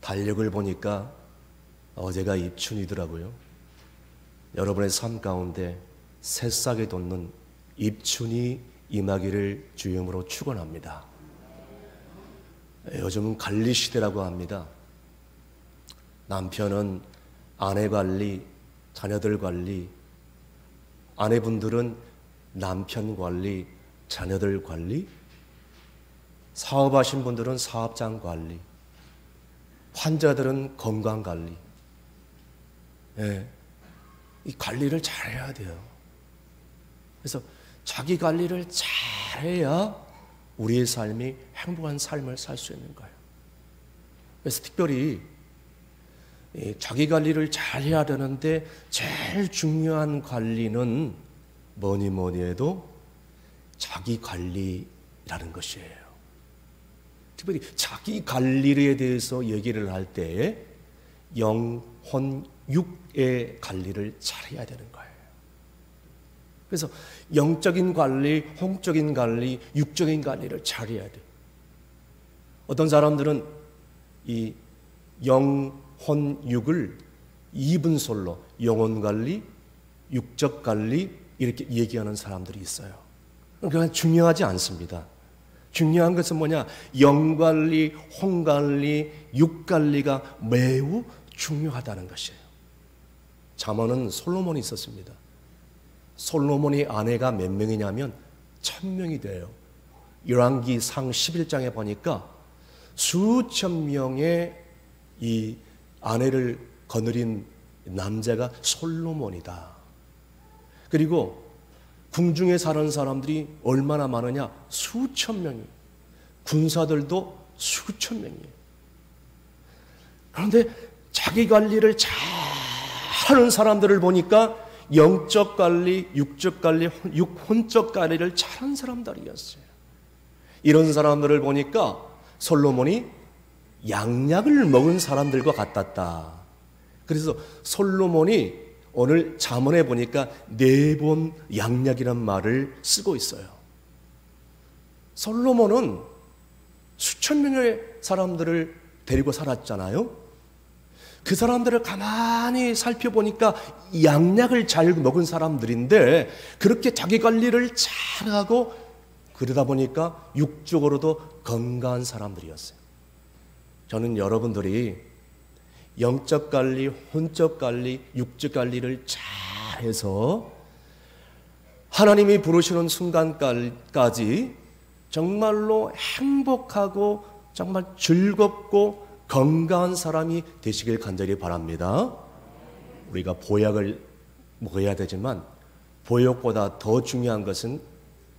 달력을 보니까 어제가 입춘이더라고요. 여러분의 삶 가운데 새싹이 돋는 입춘이 임하기를 주임으로 축원합니다. 요즘은 관리 시대라고 합니다. 남편은 아내 관리, 자녀들 관리, 아내분들은 남편 관리, 자녀들 관리, 사업하신 분들은 사업장 관리, 환자들은 건강 관리. 이 관리를 잘해야 돼요. 그래서 자기 관리를 잘해야 우리의 삶이 행복한 삶을 살 수 있는 거예요. 그래서 특별히 자기 관리를 잘해야 되는데 제일 중요한 관리는 뭐니 해도 자기 관리라는 것이에요. 특별히 자기 관리에 대해서 얘기를 할 때 영혼, 육의 관리를 잘해야 되는 거예요. 그래서 영적인 관리, 홍적인 관리, 육적인 관리를 잘해야 돼요. 어떤 사람들은 이 영혼, 육을 이분솔로 영혼 관리, 육적 관리 이렇게 얘기하는 사람들이 있어요. 그건 중요하지 않습니다. 중요한 것은 뭐냐? 영관리, 홍관리, 육관리가 매우 중요하다는 것이에요. 잠언은 솔로몬이 있었습니다. 솔로몬이 아내가 몇 명이냐면 1000명이 돼요. 열왕기상 11장에 보니까 수천 명의 이 아내를 거느린 남자가 솔로몬이다. 그리고 궁중에 사는 사람들이 얼마나 많으냐? 수천 명이. 군사들도 수천 명이에요. 그런데 자기 관리를 잘 하는 사람들을 보니까 영적 관리, 육적 관리, 혼적 관리를 잘하는 사람들이었어요. 이런 사람들을 보니까 솔로몬이 양약을 먹은 사람들과 같았다. 그래서 솔로몬이 오늘 잠언에 보니까 4번 양약이란 말을 쓰고 있어요. 솔로몬은 수천 명의 사람들을 데리고 살았잖아요. 그 사람들을 가만히 살펴보니까 양약을 잘 먹은 사람들인데 그렇게 자기 관리를 잘하고 그러다 보니까 육적으로도 건강한 사람들이었어요. 저는 여러분들이 영적 관리, 혼적 관리, 육적 관리를 잘해서 하나님이 부르시는 순간까지 정말로 행복하고 정말 즐겁고 건강한 사람이 되시길 간절히 바랍니다. 우리가 보약을 먹어야 되지만 보약보다 더 중요한 것은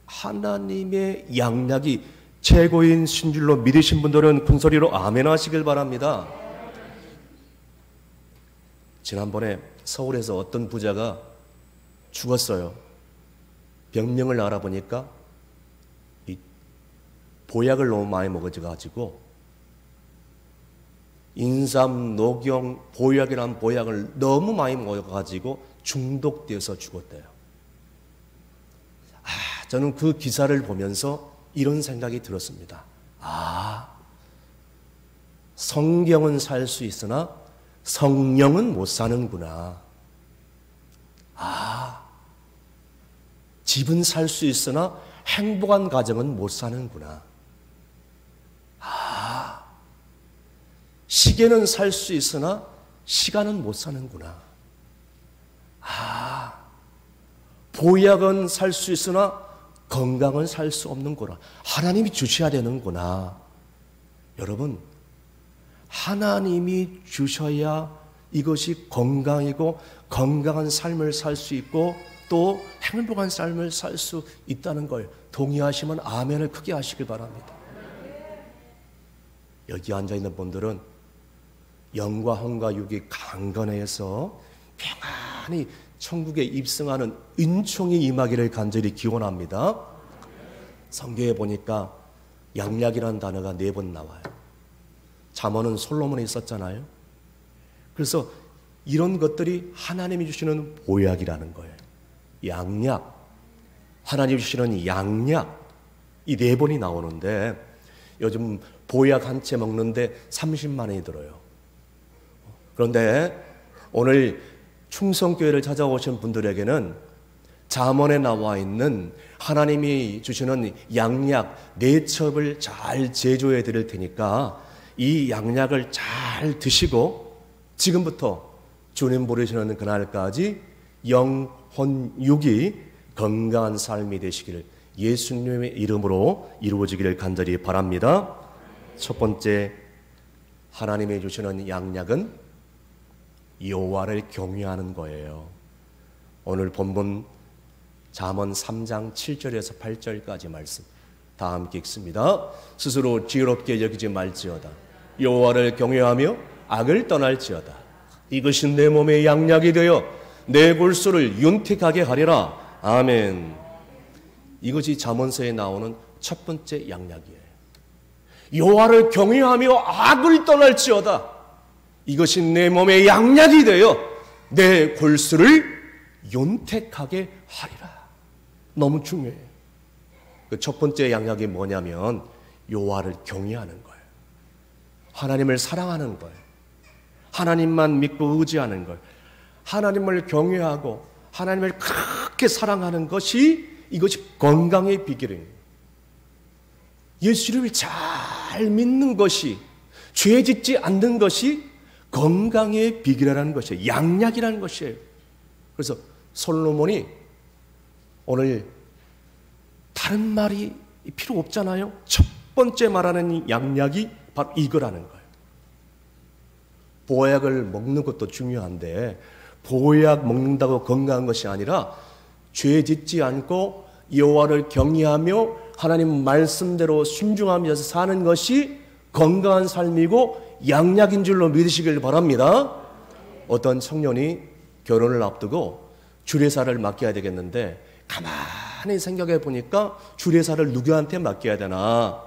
하나님의 양약이 최고인 신줄로 믿으신 분들은 큰소리로 아멘 하시길 바랍니다. 지난번에 서울에서 어떤 부자가 죽었어요. 병명을 알아보니까 이 보약을 너무 많이 먹어가지고 인삼, 녹용, 보약이라는 보약을 너무 많이 먹어가지고 중독되어서 죽었대요. 저는 그 기사를 보면서 이런 생각이 들었습니다. 성경은 살 수 있으나 성령은 못 사는구나. 집은 살 수 있으나 행복한 가정은 못 사는구나. 시계는 살 수 있으나 시간은 못 사는구나. 보약은 살 수 있으나 건강은 살 수 없는구나. 하나님이 주셔야 되는구나. 여러분, 하나님이 주셔야 이것이 건강이고 건강한 삶을 살 수 있고 또 행복한 삶을 살 수 있다는 걸 동의하시면 아멘을 크게 하시길 바랍니다. 여기 앉아있는 분들은 영과 혼과 육이 강건해서 평안히 천국에 입성하는 은총이 임하기를 간절히 기원합니다. 성경에 보니까 양약이라는 단어가 4번 나와요. 잠언은 솔로몬이 썼잖아요. 그래서 이런 것들이 하나님이 주시는 보약이라는 거예요. 양약, 하나님이 주시는 양약, 이 4번이 나오는데 요즘 보약 한 채 먹는데 30만 원이 들어요. 그런데 오늘 충성교회를 찾아오신 분들에게는 잠언에 나와 있는 하나님이 주시는 양약 4첩을 잘 제조해 드릴 테니까 이 양약을 잘 드시고 지금부터 주님 부르시는 그날까지 영혼육이 건강한 삶이 되시기를 예수님의 이름으로 이루어지기를 간절히 바랍니다. 첫 번째, 하나님이 주시는 양약은 여호와를 경외하는 거예요. 오늘 본문 잠언 3장 7절에서 8절까지 말씀 다 함께 읽습니다. 스스로 지혜롭게 여기지 말지어다. 여호와를 경외하며 악을 떠날지어다. 이것이 내 몸의 양약이 되어 내 골수를 윤택하게 하리라. 아멘. 이것이 잠언서에 나오는 첫 번째 양약이에요. 여호와를 경외하며 악을 떠날지어다. 이것이 내 몸의 양약이 되어 내 골수를 윤택하게 하리라. 너무 중요해요. 그 첫 번째 양약이 뭐냐면 여호와를 경외하는 거예요. 하나님을 사랑하는 거예요. 하나님만 믿고 의지하는 거예요. 하나님을 경외하고 하나님을 그렇게 사랑하는 것이 이것이 건강의 비결입니다. 예수를 잘 믿는 것이, 죄 짓지 않는 것이 건강의 비결이라는 것이에요. 양약이라는 것이에요. 그래서 솔로몬이 오늘 다른 말이 필요 없잖아요. 첫 번째 말하는 양약이 바로 이거라는 거예요. 보약을 먹는 것도 중요한데 보약 먹는다고 건강한 것이 아니라 죄 짓지 않고 여호와를 경외하며 하나님 말씀대로 순종하면서 사는 것이 건강한 삶이고 양약인 줄로 믿으시길 바랍니다. 어떤 청년이 결혼을 앞두고 주례사를 맡겨야 되겠는데 가만히 생각해 보니까 주례사를 누구한테 맡겨야 되나?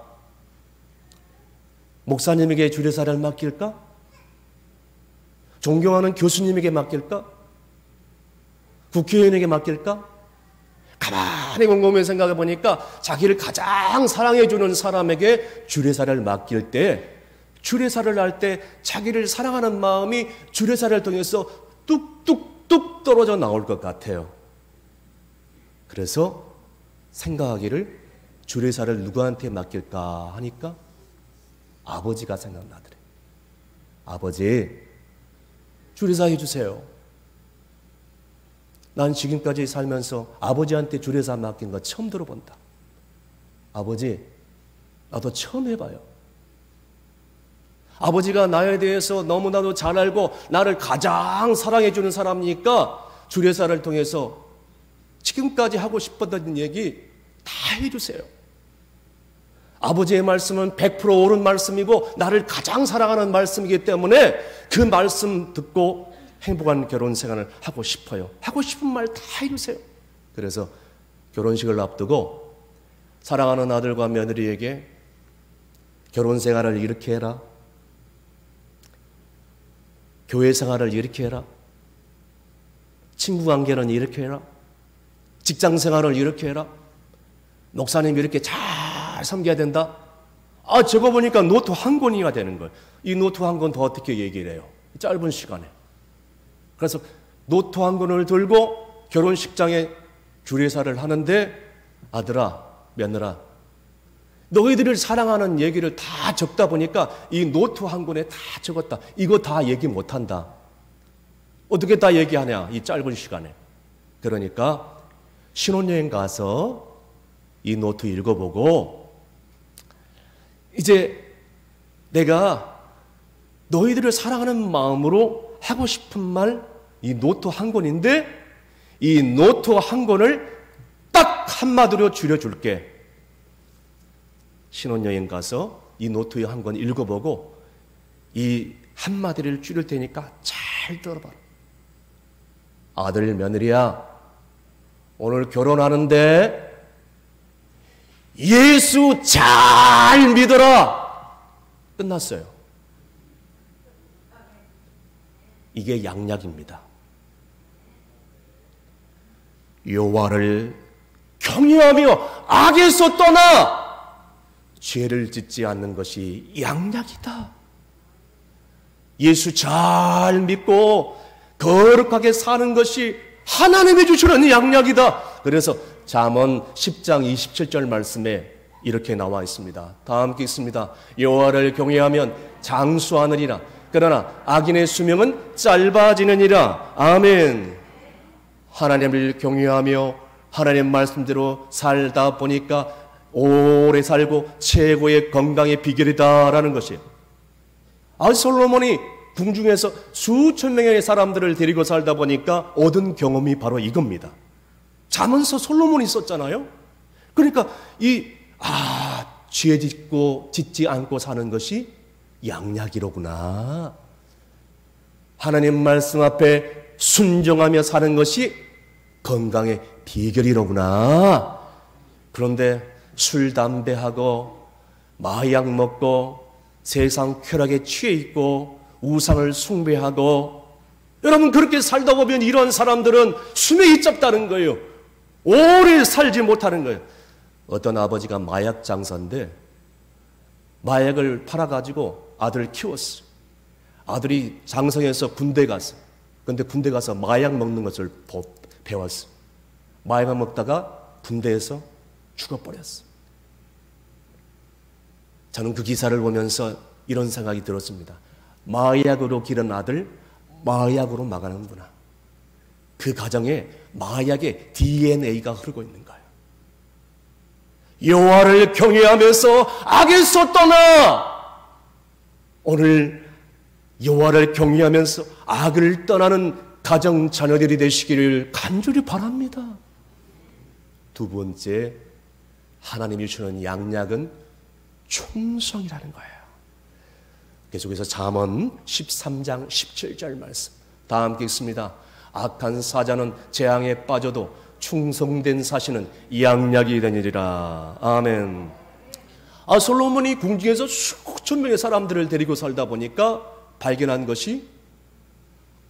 목사님에게 주례사를 맡길까? 존경하는 교수님에게 맡길까? 국회의원에게 맡길까? 가만히 곰곰이 생각해 보니까 자기를 가장 사랑해주는 사람에게 주례사를 맡길 때, 주례사를 할 때 자기를 사랑하는 마음이 주례사를 통해서 뚝뚝뚝 떨어져 나올 것 같아요. 그래서 생각하기를 주례사를 누구한테 맡길까 하니까 아버지가 생각나더래. 아버지, 주례사 해주세요. 난 지금까지 살면서 아버지한테 주례사 맡긴 거 처음 들어본다. 아버지, 나도 처음 해봐요. 아버지가 나에 대해서 너무나도 잘 알고 나를 가장 사랑해주는 사람이니까 주례사를 통해서 지금까지 하고 싶었던 얘기 다 해주세요. 아버지의 말씀은 100% 옳은 말씀이고 나를 가장 사랑하는 말씀이기 때문에 그 말씀 듣고 행복한 결혼 생활을 하고 싶어요. 하고 싶은 말 다 해주세요. 그래서 결혼식을 앞두고 사랑하는 아들과 며느리에게 결혼 생활을 이렇게 해라. 교회 생활을 이렇게 해라. 친구 관계는 이렇게 해라. 직장 생활을 이렇게 해라. 목사님 이렇게 잘 섬겨야 된다. 아, 저거 보니까 노트 한 권이나 되는 거예요. 이 노트 한 권 더 어떻게 얘기를 해요? 짧은 시간에. 그래서 노트 한 권을 들고 결혼식장에 주례사를 하는데 아들아, 며느라, 너희들을 사랑하는 얘기를 다 적다 보니까 이 노트 한 권에 다 적었다. 이거 다 얘기 못한다. 어떻게 다 얘기하냐, 이 짧은 시간에. 그러니까 신혼여행 가서 이 노트 읽어보고 이제 내가 너희들을 사랑하는 마음으로 하고 싶은 말, 이 노트 한 권인데 이 노트 한 권을 딱 한마디로 줄여줄게. 신혼여행 가서 이 노트 한 권 읽어보고 이 한마디를 줄일 테니까 잘 들어봐라. 아들, 며느리야, 오늘 결혼하는데 예수 잘 믿어라. 끝났어요. 이게 양약입니다. 여호와를 경외하며 악에서 떠나 죄를 짓지 않는 것이 양약이다. 예수 잘 믿고 거룩하게 사는 것이 하나님이 주시는 양약이다. 그래서 잠언 10장 27절 말씀에 이렇게 나와 있습니다. 다 함께 읽습니다. 여호와를 경외하면 장수하느니라. 그러나 악인의 수명은 짧아지느니라. 아멘. 하나님을 경외하며 하나님 말씀대로 살다 보니까 오래 살고 최고의 건강의 비결이다라는 것이에요. 솔로몬이 궁중에서 수천 명의 사람들을 데리고 살다 보니까 얻은 경험이 바로 이겁니다. 잠언서 솔로몬이 썼잖아요. 그러니까 죄 짓지 않고 사는 것이 양약이로구나. 하나님 말씀 앞에 순종하며 사는 것이 건강의 비결이로구나. 그런데 술, 담배하고 마약 먹고 세상 쾌락에 취해 있고 우상을 숭배하고, 여러분 그렇게 살다 보면 이런 사람들은 수명이 짧다는 거예요. 오래 살지 못하는 거예요. 어떤 아버지가 마약 장사인데 마약을 팔아가지고 아들을 키웠어요. 아들이 장성해서 군대 갔어요. 그런데 군대 가서 마약 먹는 것을 배웠어요. 마약을 먹다가 군대에서 죽어버렸어요. 저는 그 기사를 보면서 이런 생각이 들었습니다. 마약으로 기른 아들, 마약으로 막아는구나. 그 가정에 마약의 DNA가 흐르고 있는 거예요. 여호와를 경외하면서 악에서 떠나! 오늘 여호와를 경외하면서 악을 떠나는 가정 자녀들이 되시기를 간절히 바랍니다. 두 번째, 하나님이 주는 양약은 충성이라는 거예요. 계속해서 잠언 13장 17절 말씀 다 함께 읽습니다. 악한 사자는 재앙에 빠져도 충성된 사신은 양약이 되니리라. 아멘. 솔로몬이 궁중에서 수천 명의 사람들을 데리고 살다 보니까 발견한 것이,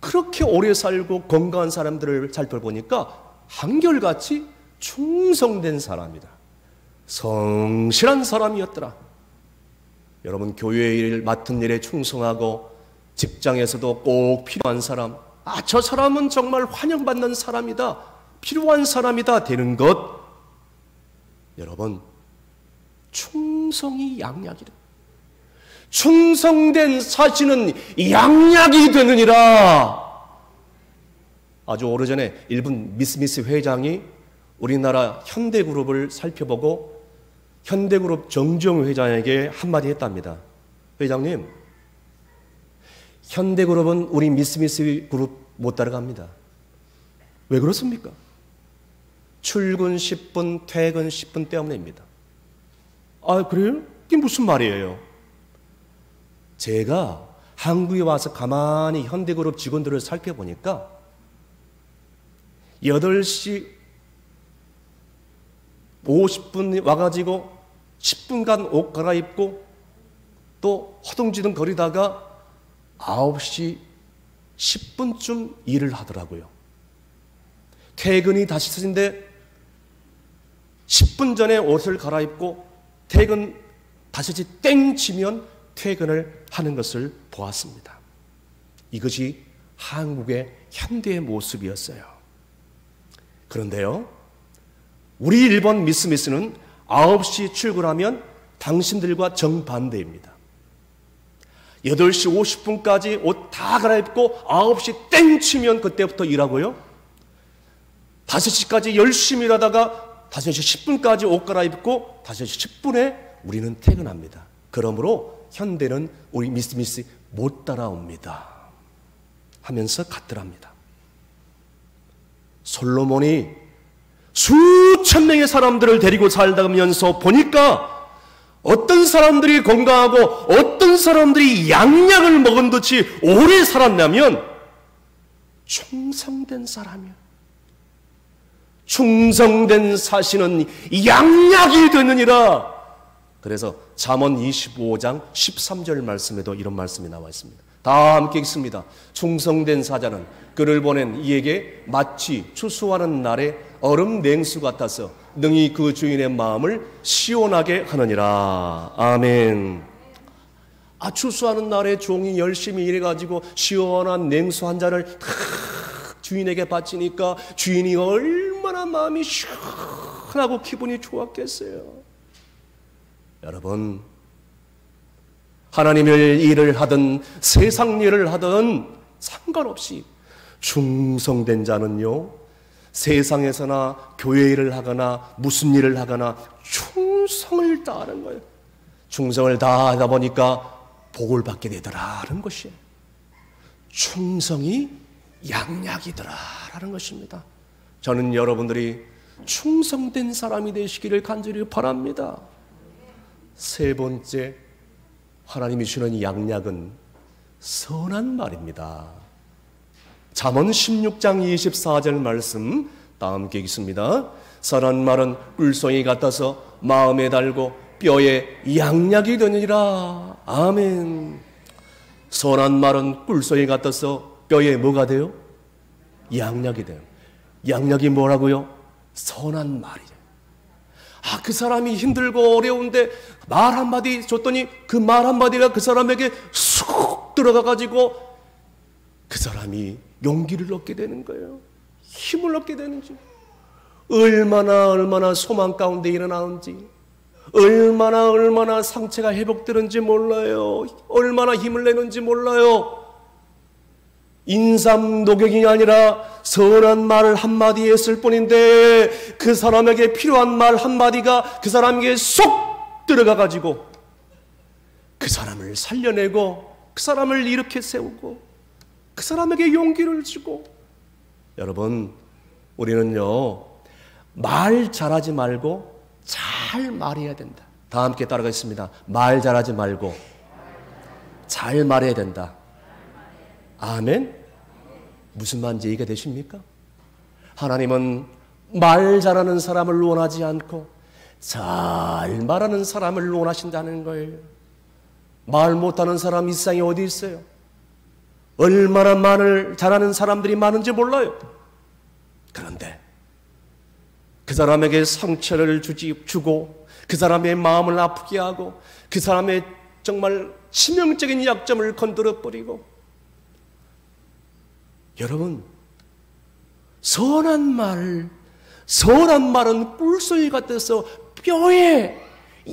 그렇게 오래 살고 건강한 사람들을 살펴보니까 한결같이 충성된 사람이다. 성실한 사람이었더라. 여러분, 교회의 일, 맡은 일에 충성하고 직장에서도 꼭 필요한 사람, 저 사람은 정말 환영받는 사람이다, 필요한 사람이다 되는 것, 여러분, 충성이 양약이다. 충성된 사신은 양약이 되느니라. 아주 오래전에 일본 미스미스 회장이 우리나라 현대그룹을 살펴보고 현대그룹 정지용 회장에게 한마디 했답니다. 회장님, 현대그룹은 우리 미스미스 그룹 못 따라갑니다. 왜 그렇습니까? 출근 10분, 퇴근 10분 때문입니다. 그래요? 이게 무슨 말이에요? 제가 한국에 와서 가만히 현대그룹 직원들을 살펴보니까 8시 50분 와가지고 10분간 옷 갈아입고 또 허둥지둥 거리다가 9시 10분쯤 일을 하더라고요. 퇴근이 5시인데 10분 전에 옷을 갈아입고 퇴근 5시 땡 치면 퇴근을 하는 것을 보았습니다. 이것이 한국의 현대의 모습이었어요. 그런데요, 우리 일본 미스미스는 9시 출근하면 당신들과 정반대입니다. 8시 50분까지 옷 다 갈아입고 9시 땡 치면 그때부터 일하고요, 5시까지 열심히 일하다가 5시 10분까지 옷 갈아입고 5시 10분에 우리는 퇴근합니다. 그러므로 현대는 우리 미스미스 못 따라옵니다 하면서 갔더랍니다. 솔로몬이 수천 명의 사람들을 데리고 살다면서 보니까 어떤 사람들이 건강하고 어떤 사람들이 양약을 먹은 듯이 오래 살았냐면 충성된 사람이야. 충성된 사신은 양약이 되느니라. 그래서 잠언 25장 13절 말씀에도 이런 말씀이 나와 있습니다. 다 함께 읽습니다. 충성된 사자는 그를 보낸 이에게 마치 추수하는 날에 얼음 냉수 같아서 능히 그 주인의 마음을 시원하게 하느니라. 아멘. 추수하는 날에 종이 열심히 일해가지고 시원한 냉수 한 잔을 탁 주인에게 바치니까 주인이 얼마나 마음이 시원하고 기분이 좋았겠어요. 여러분, 하나님의 일을 하든 세상 일을 하든 상관없이 충성된 자는요, 세상에서나 교회 일을 하거나 무슨 일을 하거나 충성을 다하는 거예요. 충성을 다하다 보니까 복을 받게 되더라는 것이에요. 충성이 양약이더라라는 것입니다. 저는 여러분들이 충성된 사람이 되시기를 간절히 바랍니다. 세 번째, 하나님이 주는 양약은 선한 말입니다. 잠언 16장 24절 말씀 다 함께 읽습니다. 선한 말은 꿀송이 같아서 마음에 달고 뼈에 양약이 되느니라. 아멘. 선한 말은 꿀송이 같아서 뼈에 뭐가 돼요? 양약이 돼요. 양약이 뭐라고요? 선한 말이죠. 그 사람이 힘들고 어려운데 말 한마디 줬더니 그 말 한마디가 그 사람에게 쑥 들어가가지고 그 사람이 용기를 얻게 되는 거예요. 힘을 얻게 되는지, 얼마나 소망 가운데 일어나는지, 얼마나 상처가 회복되는지 몰라요. 얼마나 힘을 내는지 몰라요. 인삼 녹용이 아니라 선한 말 한마디 했을 뿐인데 그 사람에게 필요한 말 한마디가 그 사람에게 쏙 들어가가지고 그 사람을 살려내고 그 사람을 일으켜 세우고 그 사람에게 용기를 주고. 여러분, 우리는요, 말 잘하지 말고 잘 말해야 된다. 다 함께 따라가겠습니다. 말 잘하지 말고 잘 말해야 된다. 아멘? 무슨 말인지 이해가 되십니까? 하나님은 말 잘하는 사람을 원하지 않고 잘 말하는 사람을 원하신다는 거예요. 말 못하는 사람 이 세상에 어디 있어요? 얼마나 말을 잘하는 사람들이 많은지 몰라요. 그런데 그 사람에게 상처를 주고 그 사람의 마음을 아프게 하고 그 사람의 정말 치명적인 약점을 건드려버리고. 여러분, 선한 말은 꿀송이 같아서 뼈에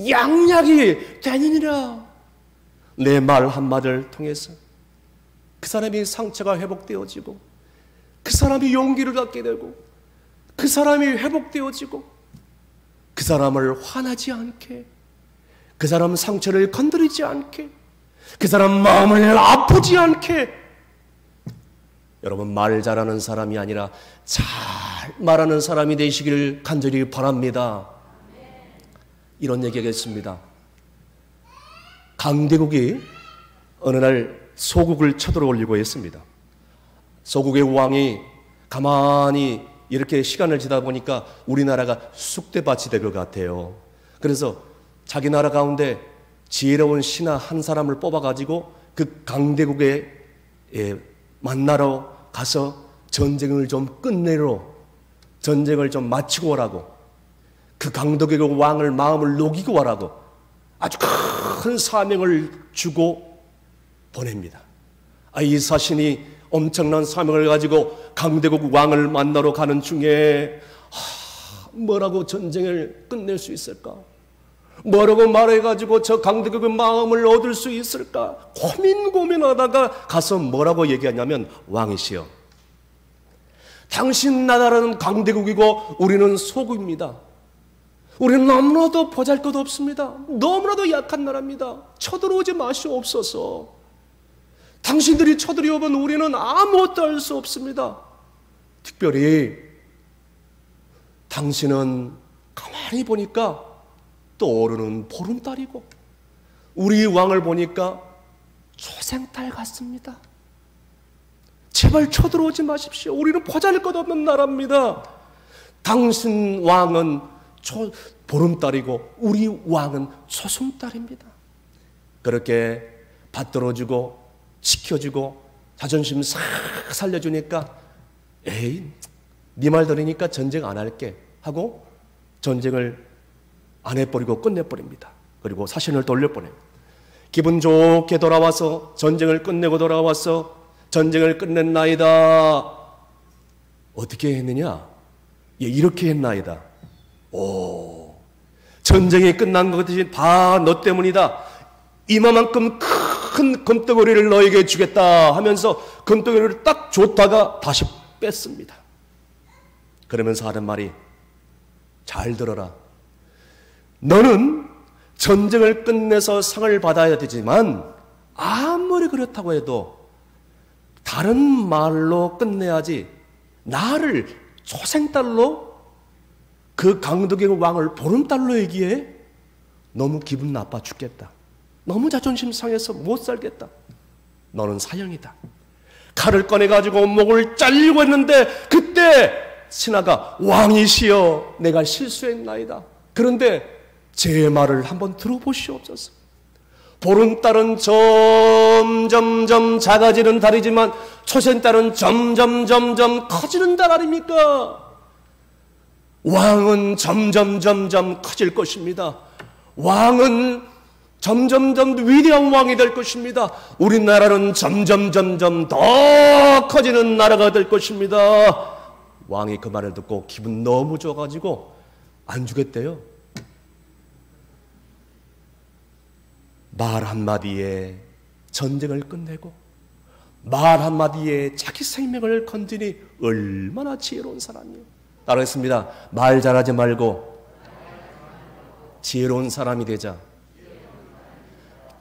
양약이 되느니라. 내 말 한마디를 통해서 그 사람의 상처가 회복되어지고 그 사람이 용기를 갖게 되고 그 사람이 회복되어지고 그 사람을 화나지 않게, 그 사람 상처를 건드리지 않게, 그 사람 마음을 아프지 않게. 여러분, 말 잘하는 사람이 아니라 잘 말하는 사람이 되시기를 간절히 바랍니다. 이런 얘기하겠습니다. 강대국이 어느 날 소국을 쳐들어오려고 했습니다. 소국의 왕이 가만히 이렇게 시간을 지다 보니까 우리나라가 쑥대밭이 될 것 같아요. 그래서 자기 나라 가운데 지혜로운 신하 한 사람을 뽑아가지고 그 강대국에 만나러 가서 전쟁을 좀 끝내러, 전쟁을 좀 마치고 오라고, 그 강대국의 왕을 마음을 녹이고 오라고 아주 큰 사명을 주고 보냅니다. 이 사신이 엄청난 사명을 가지고 강대국 왕을 만나러 가는 중에 뭐라고 전쟁을 끝낼 수 있을까? 뭐라고 말해가지고 저 강대국의 마음을 얻을 수 있을까? 고민하다가 가서 뭐라고 얘기하냐면, 왕이시여, 당신 나라는 강대국이고 우리는 소국입니다. 우리는 너무나도 보잘것 없습니다. 너무나도 약한 나라입니다. 쳐들어오지 마시옵소서. 당신들이 쳐들어오면 우리는 아무것도 할 수 없습니다. 특별히 당신은 가만히 보니까 떠오르는 보름달이고 우리 왕을 보니까 초생달 같습니다. 제발 쳐들어오지 마십시오. 우리는 보잘것없는 나라입니다. 당신 왕은 보름달이고 우리 왕은 초승달입니다. 그렇게 받들어주고 지켜주고 자존심 싹 살려주니까, 에이, 네 말 들으니까 전쟁 안 할게 하고 전쟁을 안 해버리고 끝내버립니다. 그리고 사신을 돌려보냅니다. 기분 좋게 돌아와서 전쟁을 끝내고 돌아와서 전쟁을 끝냈나이다. 어떻게 했느냐? 예, 이렇게 했나이다. 오, 전쟁이 끝난 것이 다 너 때문이다. 이만큼 큰 금덩어리를 너에게 주겠다 하면서 금덩어리를 딱 줬다가 다시 뺐습니다. 그러면서 하는 말이, 잘 들어라. 너는 전쟁을 끝내서 상을 받아야 되지만 아무리 그렇다고 해도 다른 말로 끝내야지 나를 초생딸로 그 강덕의 왕을 보름달로 얘기해? 너무 기분 나빠 죽겠다. 너무 자존심 상해서 못 살겠다. 너는 사형이다. 칼을 꺼내가지고 목을 잘리고 했는데 그때 신하가 왕이시여 내가 실수했나이다. 그런데 제 말을 한번 들어보시옵소서. 보름달은 점점점 작아지는 달이지만 초생달은 점점점점 커지는 달 아닙니까? 왕은 점점점점 커질 것입니다. 왕은 점점점 위대한 왕이 될 것입니다. 우리나라는 점점점점 더 커지는 나라가 될 것입니다. 왕이 그 말을 듣고 기분 너무 좋아가지고 안 주겠대요. 말 한마디에 전쟁을 끝내고 말 한마디에 자기 생명을 건지니 얼마나 지혜로운 사람이에요. 따라했습니다. 말 잘하지 말고 지혜로운 사람이 되자.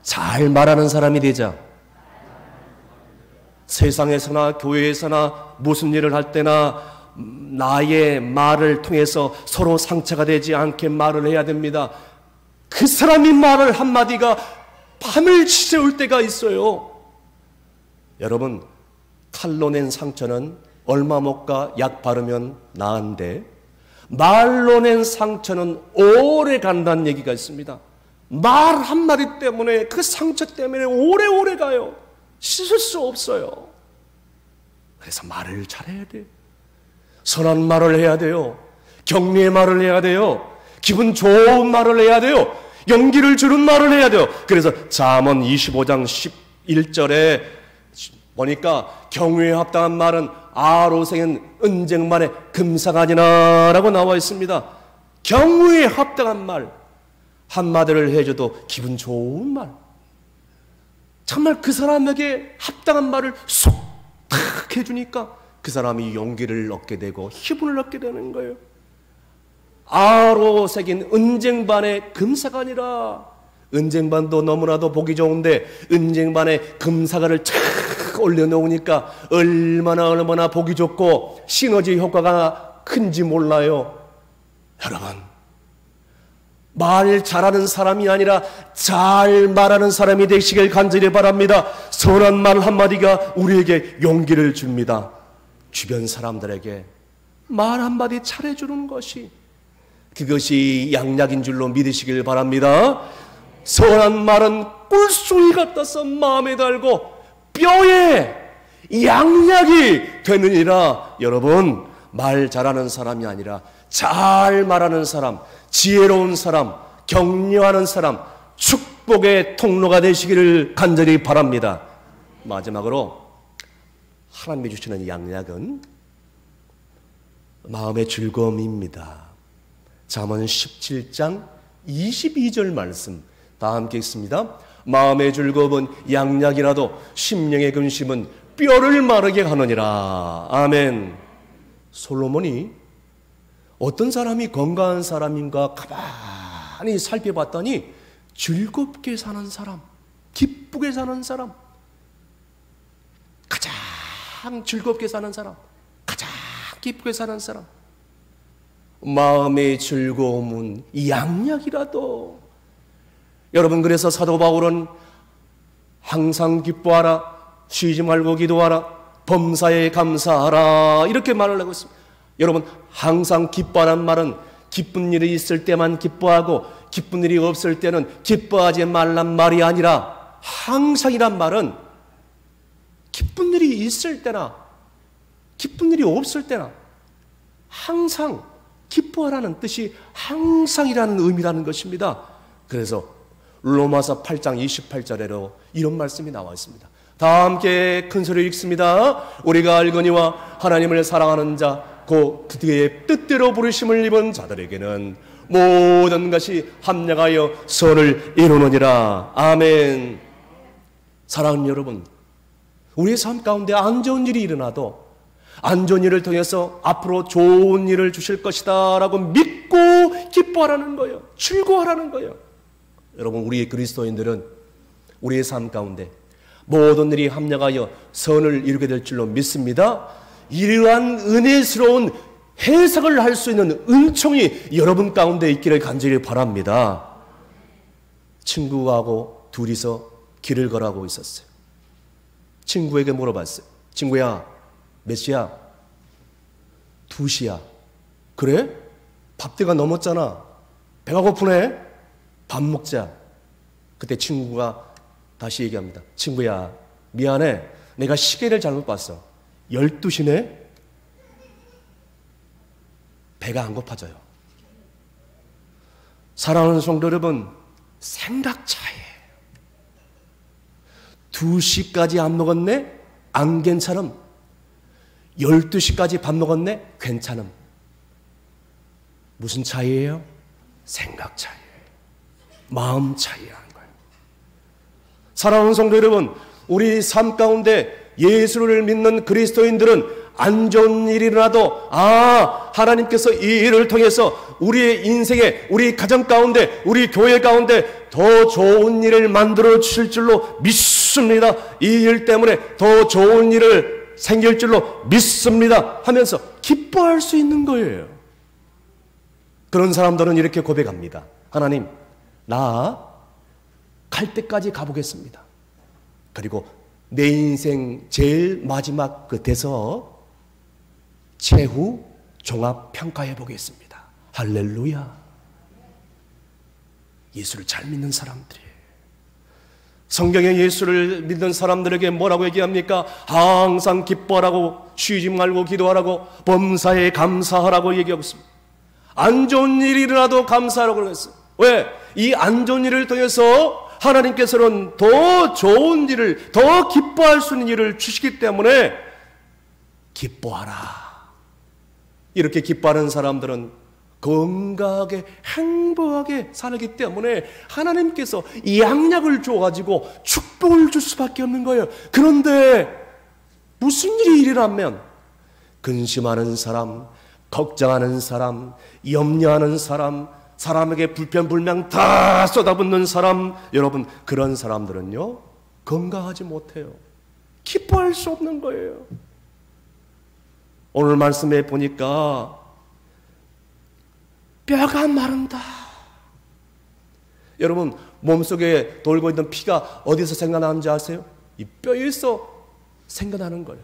잘 말하는 사람이 되자. 세상에서나 교회에서나 무슨 일을 할 때나 나의 말을 통해서 서로 상처가 되지 않게 말을 해야 됩니다. 그 사람이 말을 한마디가 밤을 지새울 때가 있어요. 여러분, 칼로 낸 상처는 얼마 못 가 약 바르면 나은데 말로 낸 상처는 오래 간다는 얘기가 있습니다. 말 한마디 때문에 그 상처 때문에 오래오래 가요. 씻을 수 없어요. 그래서 말을 잘해야 돼요. 선한 말을 해야 돼요. 격려의 말을 해야 돼요. 기분 좋은 말을 해야 돼요. 용기를 주는 말을 해야 돼요. 그래서 잠언 25장 11절에 보니까 경외에 합당한 말은 아로생은 은쟁반에 금사가니라 라고 나와 있습니다. 경외에 합당한 말 한마디를 해줘도 기분 좋은 말, 정말 그 사람에게 합당한 말을 쏙 탁 해주니까 그 사람이 용기를 얻게 되고 힘을 얻게 되는 거예요. 아로 새긴 은쟁반에 금사가니라. 은쟁반도 너무나도 보기 좋은데 은쟁반에 금사가를 탁 올려놓으니까 얼마나 보기 좋고 시너지 효과가 큰지 몰라요. 여러분, 말 잘하는 사람이 아니라 잘 말하는 사람이 되시길 간절히 바랍니다. 선한 말 한마디가 우리에게 용기를 줍니다. 주변 사람들에게 말 한마디 잘해주는 것이, 그것이 양약인 줄로 믿으시길 바랍니다. 선한 말은 꿀송이 같아서 마음에 달고 뼈에 양약이 되느니라. 여러분, 말 잘하는 사람이 아니라 잘 말하는 사람, 지혜로운 사람, 격려하는 사람, 축복의 통로가 되시기를 간절히 바랍니다. 마지막으로 하나님이 주시는 양약은 마음의 즐거움입니다. 잠언 17장 22절 말씀 다 함께 읽습니다. 마음의 즐거움은 양약이라도 심령의 근심은 뼈를 마르게 하느니라. 아멘. 솔로몬이 어떤 사람이 건강한 사람인가 가만히 살펴봤더니 즐겁게 사는 사람, 기쁘게 사는 사람, 가장 즐겁게 사는 사람, 가장 기쁘게 사는 사람, 마음의 즐거움은 양약이라도. 여러분, 그래서 사도 바울은 항상 기뻐하라, 쉬지 말고 기도하라, 범사에 감사하라 이렇게 말을 하고 있습니다. 여러분, 항상 기뻐하는 말은 기쁜 일이 있을 때만 기뻐하고 기쁜 일이 없을 때는 기뻐하지 말란 말이 아니라, 항상이란 말은 기쁜 일이 있을 때나 기쁜 일이 없을 때나 항상 기뻐하라는 뜻이 항상이라는 의미라는 것입니다. 그래서 로마서 8장 28절에도 이런 말씀이 나와 있습니다. 다 함께 큰 소리로 읽습니다. 우리가 알거니와 하나님을 사랑하는 자 곧 그의 뜻대로 부르심을 입은 자들에게는 모든 것이 합력하여 선을 이루느니라. 아멘. 사랑하는 여러분, 우리의 삶 가운데 안 좋은 일이 일어나도 안 좋은 일을 통해서 앞으로 좋은 일을 주실 것이다 라고 믿고 기뻐하라는 거예요. 즐거워하라는 거예요. 여러분, 우리 그리스도인들은 우리의 삶 가운데 모든 일이 합력하여 선을 이루게 될 줄로 믿습니다. 이러한 은혜스러운 해석을 할 수 있는 은총이 여러분 가운데 있기를 간절히 바랍니다. 친구하고 둘이서 길을 걸어가고 있었어요. 친구에게 물어봤어요. 친구야, 몇 시야? 2시야. 그래? 밥때가 넘었잖아. 배가 고프네? 밥 먹자. 그때 친구가 다시 얘기합니다. 친구야, 미안해. 내가 시계를 잘못 봤어. 12시네? 배가 안 고파져요. 사랑하는 성도 여러분, 생각 차이예요. 2시까지 안 먹었네? 안 괜찮음. 12시까지 밥 먹었네? 괜찮음. 무슨 차이예요? 생각 차이예요. 마음 차이라는 거예요. 사랑하는 성도 여러분, 우리 삶 가운데 예수를 믿는 그리스도인들은 안 좋은 일이 일어나도 하나님께서 이 일을 통해서 우리의 인생에, 우리 가정 가운데, 우리 교회 가운데 더 좋은 일을 만들어 주실 줄로 믿습니다. 이 일 때문에 더 좋은 일을 생길 줄로 믿습니다 하면서 기뻐할 수 있는 거예요. 그런 사람들은 이렇게 고백합니다. 하나님, 나 갈 때까지 가보겠습니다. 그리고 내 인생 제일 마지막 끝에서 최후 종합 평가해 보겠습니다. 할렐루야. 예수를 잘 믿는 사람들이에요. 성경에 예수를 믿는 사람들에게 뭐라고 얘기합니까? 항상 기뻐하라고, 쉬지 말고 기도하라고, 범사에 감사하라고 얘기하고 있습니다. 안 좋은 일이 일어나도 감사하라고 그랬어요. 왜? 이 안 좋은 일을 통해서 하나님께서는 더 좋은 일을, 더 기뻐할 수 있는 일을 주시기 때문에 기뻐하라. 이렇게 기뻐하는 사람들은 건강하게 행복하게 살기 때문에 하나님께서 이 양약을 줘가지고 축복을 줄 수밖에 없는 거예요. 그런데 무슨 일이 일어나면 근심하는 사람, 걱정하는 사람, 염려하는 사람, 사람에게 불평불명 다 쏟아붓는 사람, 여러분, 그런 사람들은요 건강하지 못해요. 기뻐할 수 없는 거예요. 오늘 말씀에 보니까 뼈가 마른다. 여러분, 몸속에 돌고 있는 피가 어디서 생겨나는지 아세요? 이 뼈에서 생겨나는 거예요.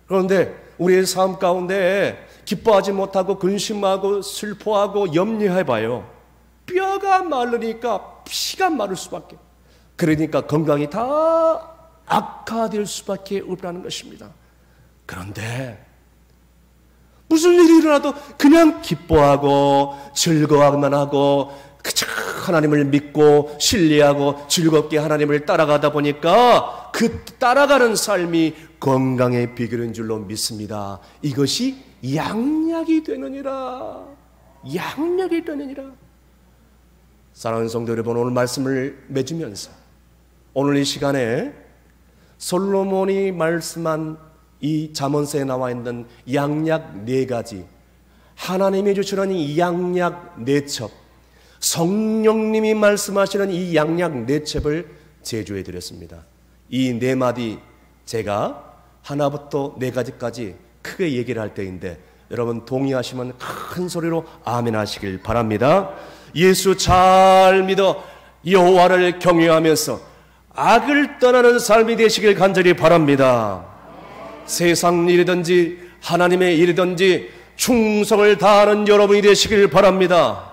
그런데 우리의 삶 가운데 기뻐하지 못하고 근심하고 슬퍼하고 염려해봐요. 뼈가 마르니까 피가 마를 수밖에, 그러니까 건강이 다 악화될 수밖에 없다는 것입니다. 그런데 무슨 일이 일어나도 그냥 기뻐하고 즐거워하기만 하고 그저 하나님을 믿고 신뢰하고 즐겁게 하나님을 따라가다 보니까 그 따라가는 삶이 건강의 비결인 줄로 믿습니다. 이것이 양약이 되느니라. 양약이 되느니라. 사랑하는 성도 여러분, 오늘 말씀을 맺으면서 오늘 이 시간에 솔로몬이 말씀한 이 잠언서에 나와 있는 양약 4가지, 하나님이 주시는 이 양약 4첩, 성령님이 말씀하시는 이 양약 4첩을 제조해 드렸습니다. 이 4마디 제가 하나부터 4가지까지 크게 얘기를 할 때인데 여러분 동의하시면 큰 소리로 아멘 하시길 바랍니다. 예수 잘 믿어 여호와를 경외하면서 악을 떠나는 삶이 되시길 간절히 바랍니다. 세상 일이든지 하나님의 일이든지 충성을 다하는 여러분이 되시길 바랍니다.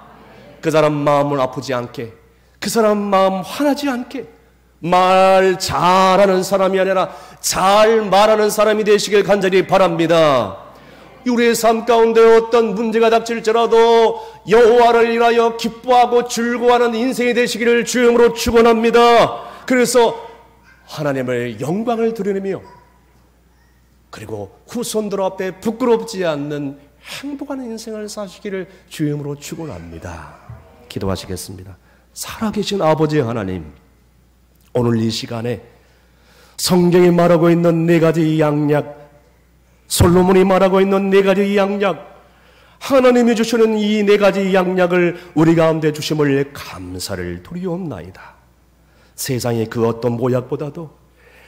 그 사람 마음을 아프지 않게, 그 사람 마음 화나지 않게 말 잘하는 사람이 아니라 잘 말하는 사람이 되시길 간절히 바랍니다. 우리의 삶 가운데 어떤 문제가 닥칠지라도 여호와를 인하여 기뻐하고 즐거워하는 인생이 되시기를 주님으로 축원합니다. 그래서 하나님의 영광을 드러내며 그리고 후손들 앞에 부끄럽지 않는 행복한 인생을 사시기를 주님으로 축원합니다. 기도하시겠습니다. 살아계신 아버지 하나님, 오늘 이 시간에 성경이 말하고 있는 네 가지 양약, 솔로몬이 말하고 있는 네 가지 양약, 하나님이 주시는 이 네 가지 양약을 우리 가운데 주심을 감사를 드리옵나이다. 세상의 그 어떤 모약보다도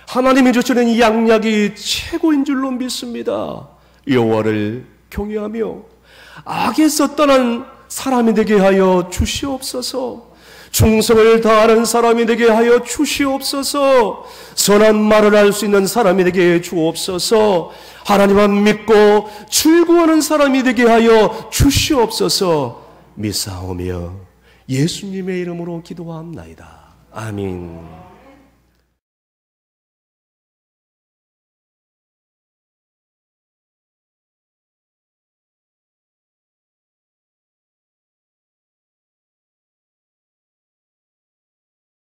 하나님이 주시는 이 양약이 최고인 줄로 믿습니다. 여호와를 경외하며 악에서 떠난 사람이 되게 하여 주시옵소서. 충성을 다하는 사람이 되게 하여 주시옵소서. 선한 말을 할 수 있는 사람이 되게 해 주옵소서. 하나님만 믿고 즐거워하는 사람이 되게 하여 주시옵소서. 믿사오며 예수님의 이름으로 기도합나이다. 아멘.